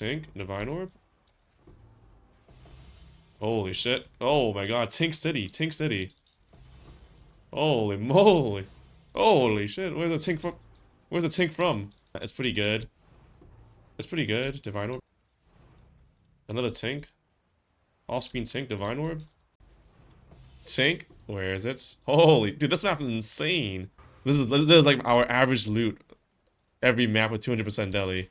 Tink, Divine Orb. Holy shit. Oh my god, Tink City, Tink City. Holy moly. Holy shit, where's the Tink from? Where's the Tink from? It's pretty good. It's pretty good. Divine Orb. Another Tink. Off-screen Tink, Divine Orb. Tink. Where is it? Holy, dude, this map is insane. This is like our average loot. Every map with 200% deli.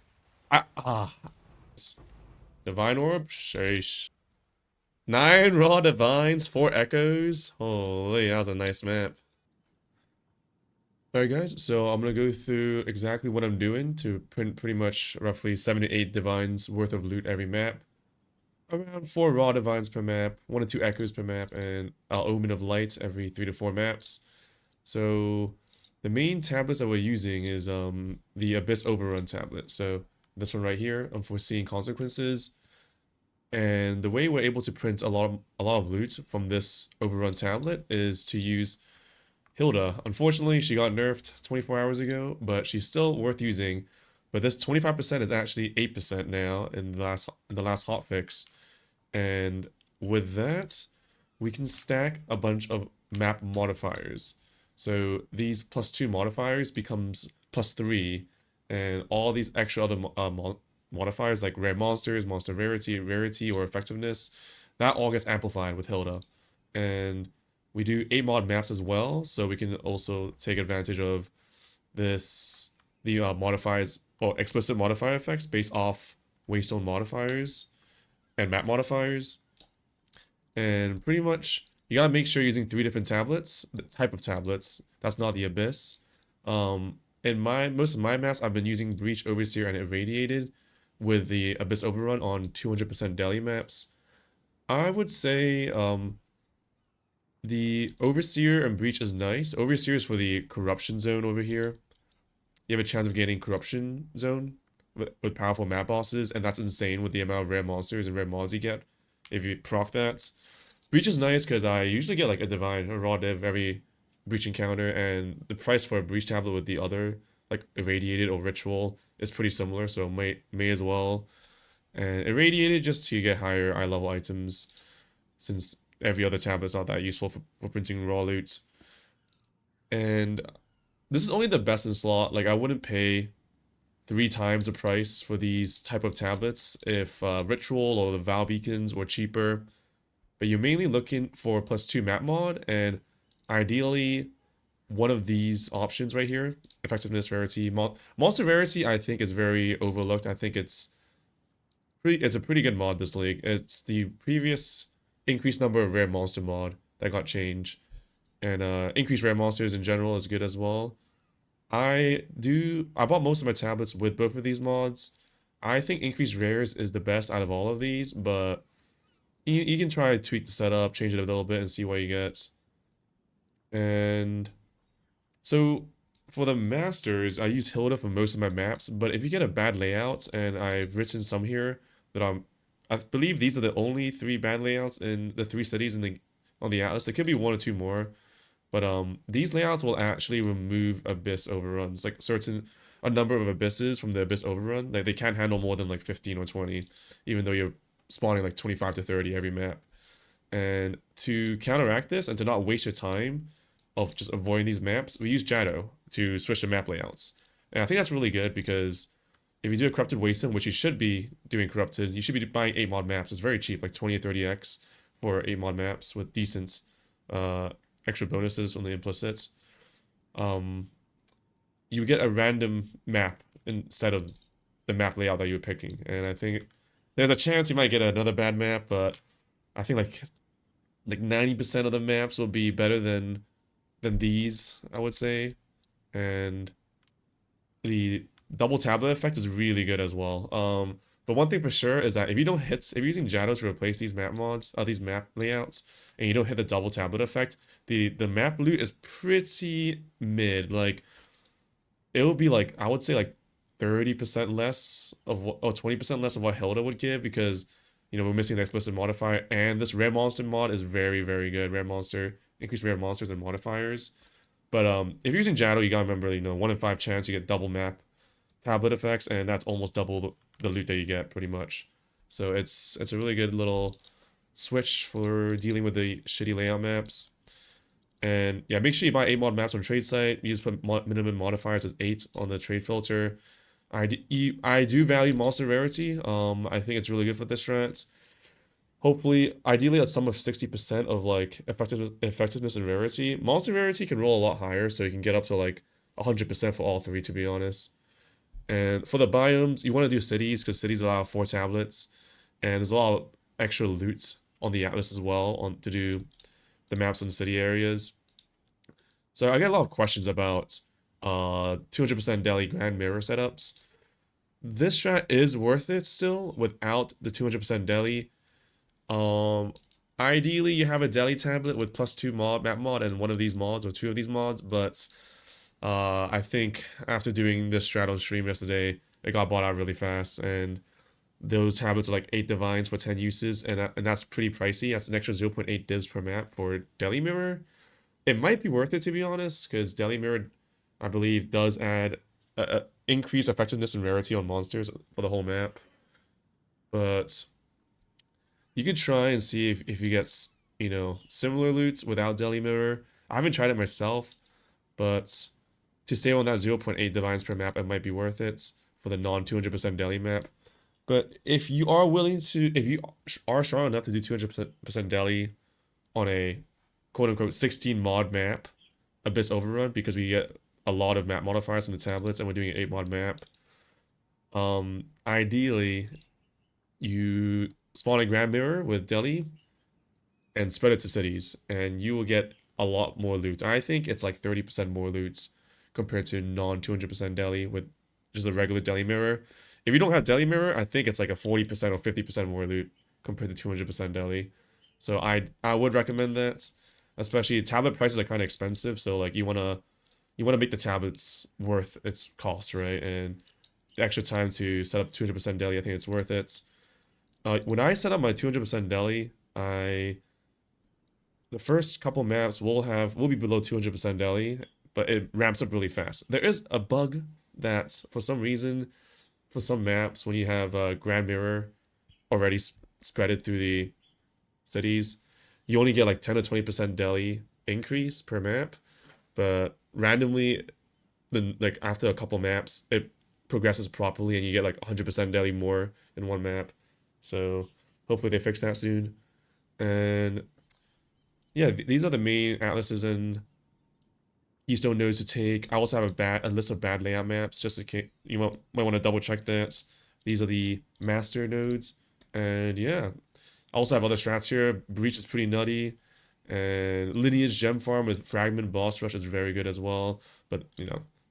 Divine Orb? Sheesh. 9 raw divines, 4 echoes. Holy, that was a nice map. Alright guys, so I'm gonna go through exactly what I'm doing to print pretty much roughly 7 to 8 divines worth of loot every map. Around 4 raw divines per map, 1 to 2 echoes per map, and an omen of light every 3 to 4 maps. So the main tablets that we're using is the Abyss Overrun tablet. So this one right here, Unforeseen Consequences. And the way we're able to print a lot of loot from this Overrun tablet is to use Hilda. Unfortunately, she got nerfed 24 hours ago, but she's still worth using. But this 25% is actually 8% now in the last hotfix. And with that, we can stack a bunch of map modifiers. So these +2 modifiers becomes +3, and all these extra other modifiers like rare monsters, monster rarity, or effectiveness, that all gets amplified with Hilda. And we do 8 mod maps as well, so we can also take advantage of the modifiers or explicit modifier effects based off Waystone modifiers and map modifiers. And pretty much you gotta make sure you're using 3 different tablets, the type of tablets. That's not the Abyss. In most of my maps, I've been using Breach, Overseer, and Irradiated with the Abyss Overrun on 200% deli maps. I would say the Overseer and Breach is nice. Overseer is for the Corruption Zone over here. You have a chance of getting Corruption Zone with powerful map bosses, and that's insane with the amount of rare monsters and rare mods you get if you proc that. Breach is nice because I usually get like a raw div every Breach encounter, and the price for a Breach tablet with the other, like Irradiated or Ritual, is pretty similar, so may as well. And Irradiated just to get higher eye level items, since every other tablet's not that useful for printing raw loot. And this is only the best in slot. Like, I wouldn't pay 3 times the price for these type of tablets if Ritual or the Val Beacons were cheaper. But you're mainly looking for +2 map mod, and ideally one of these options right here, effectiveness, rarity. Monster rarity I think is very overlooked. I think it's a pretty good mod this league. It's the previous increased number of rare monster mod that got changed, and increased rare monsters in general is good as well. I bought most of my tablets with both of these mods. I think increased rares is the best out of all of these, but you can try to tweak the setup, change it a little bit, and see what you get. And so for the masters, I use Hilda for most of my maps, but if you get a bad layout, and I've written some here that I believe these are the only 3 bad layouts in the 3 cities on the atlas. There could be 1 or 2 more, but these layouts will actually remove Abyss overruns, like a number of abysses from the Abyss overrun. Like, they can't handle more than like 15 or 20, even though you're spawning like 25 to 30 every map. And to counteract this and to not waste your time of just avoiding these maps, we use Jado to switch the map layouts. And I think that's really good because if you do a Corrupted Wasteland, which you should be doing Corrupted, you should be buying 8 mod maps. It's very cheap, like 20 or 30x for 8 mod maps with decent extra bonuses from the implicit. You get a random map instead of the map layout that you were picking. And I think there's a chance you might get another bad map, but I think like 90% of the maps will be better than these, I would say. And the double tablet effect is really good as well. But one thing for sure is that if you're using Jado to replace these map mods, these map layouts, and you don't hit the double tablet effect, the map loot is pretty mid. Like, it'll be like, I would say like 30% less of what, or 20% less of what Hilda would give, because we're missing the explicit modifier, and this rare monster mod is very, very good. Increased rare monsters and modifiers. But if you're using Jado, you gotta remember, 1 in 5 chance you get double map tablet effects, and that's almost double the loot that you get pretty much. So it's a really good little switch for dealing with the shitty layout maps. And yeah, make sure you buy 8 mod maps on trade site. You just put minimum modifiers as 8 on the trade filter. I do value monster rarity. I think it's really good for this strat. Hopefully, ideally a sum of 60% of like effectiveness and rarity. Monster rarity can roll a lot higher, so you can get up to like 100% for all three, to be honest. And for the biomes, you want to do cities because cities allow 4 tablets, and there's a lot of extra loot on the atlas as well to do the maps on the city areas. So I get a lot of questions about 200% Delhi Grand Mirror setups. This strat is worth it still without the 200% Delhi. Um, Ideally you have a Delhi tablet with +2 map mod and one of these mods or 2 of these mods, but I think after doing this strat on stream yesterday, it got bought out really fast, and those tablets are like 8 divines for 10 uses, and that's pretty pricey. That's an extra 0.8 divs per map for Delhi Mirror. It might be worth it, to be honest, because Delhi Mirror, I believe, does add increased effectiveness and rarity on monsters for the whole map. But you could try and see if you get, similar loots without Delhi Mirror. I haven't tried it myself, but to save on that 0.8 divines per map, it might be worth it for the non 200% Delhi map. But if you are if you are strong enough to do 200% Delhi on a quote unquote 16 mod map, Abyss Overrun, because we get a lot of map modifiers from the tablets and we're doing an 8 mod map. Ideally, you spawn a Grand Mirror with Delhi and spread it to cities, and you will get a lot more loot. I think it's like 30% more loot compared to non 200% Delhi with just a regular Delhi Mirror. If you don't have Delhi Mirror, I think it's like a 40% or 50% more loot compared to 200% Delhi. So I would recommend that, especially tablet prices are kind of expensive. So like you wanna make the tablets worth its cost, right? And the extra time to set up 200% Delhi, I think it's worth it. When I set up my 200% Delhi, the first couple maps will be below 200% Delhi, but it ramps up really fast. There is a bug that for some reason, for some maps, when you have a Grand Mirror already spreaded through the cities, you only get like 10 to 20% Delhi increase per map, but randomly, then like after a couple maps, it progresses properly and you get like 100% Delhi more in one map. So hopefully they fix that soon. And yeah, these are the main atlases and keystone nodes to take. I also have a list of bad layout maps, just in case you might want to double check that. These are the master nodes, and yeah, I also have other strats here. Breach is pretty nutty, and Lineage Gem Farm with Fragment Boss Rush is very good as well. But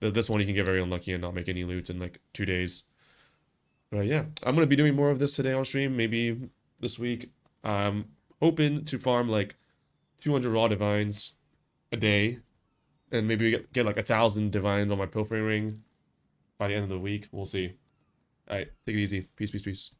this one you can get very unlucky and not make any loot in like 2 days. But yeah, I'm gonna be doing more of this today on stream, maybe this week. I'm hoping to farm like 200 raw divines a day, and maybe get like 1,000 divines on my pilfering ring by the end of the week. We'll see. All right, take it easy. Peace, peace, peace.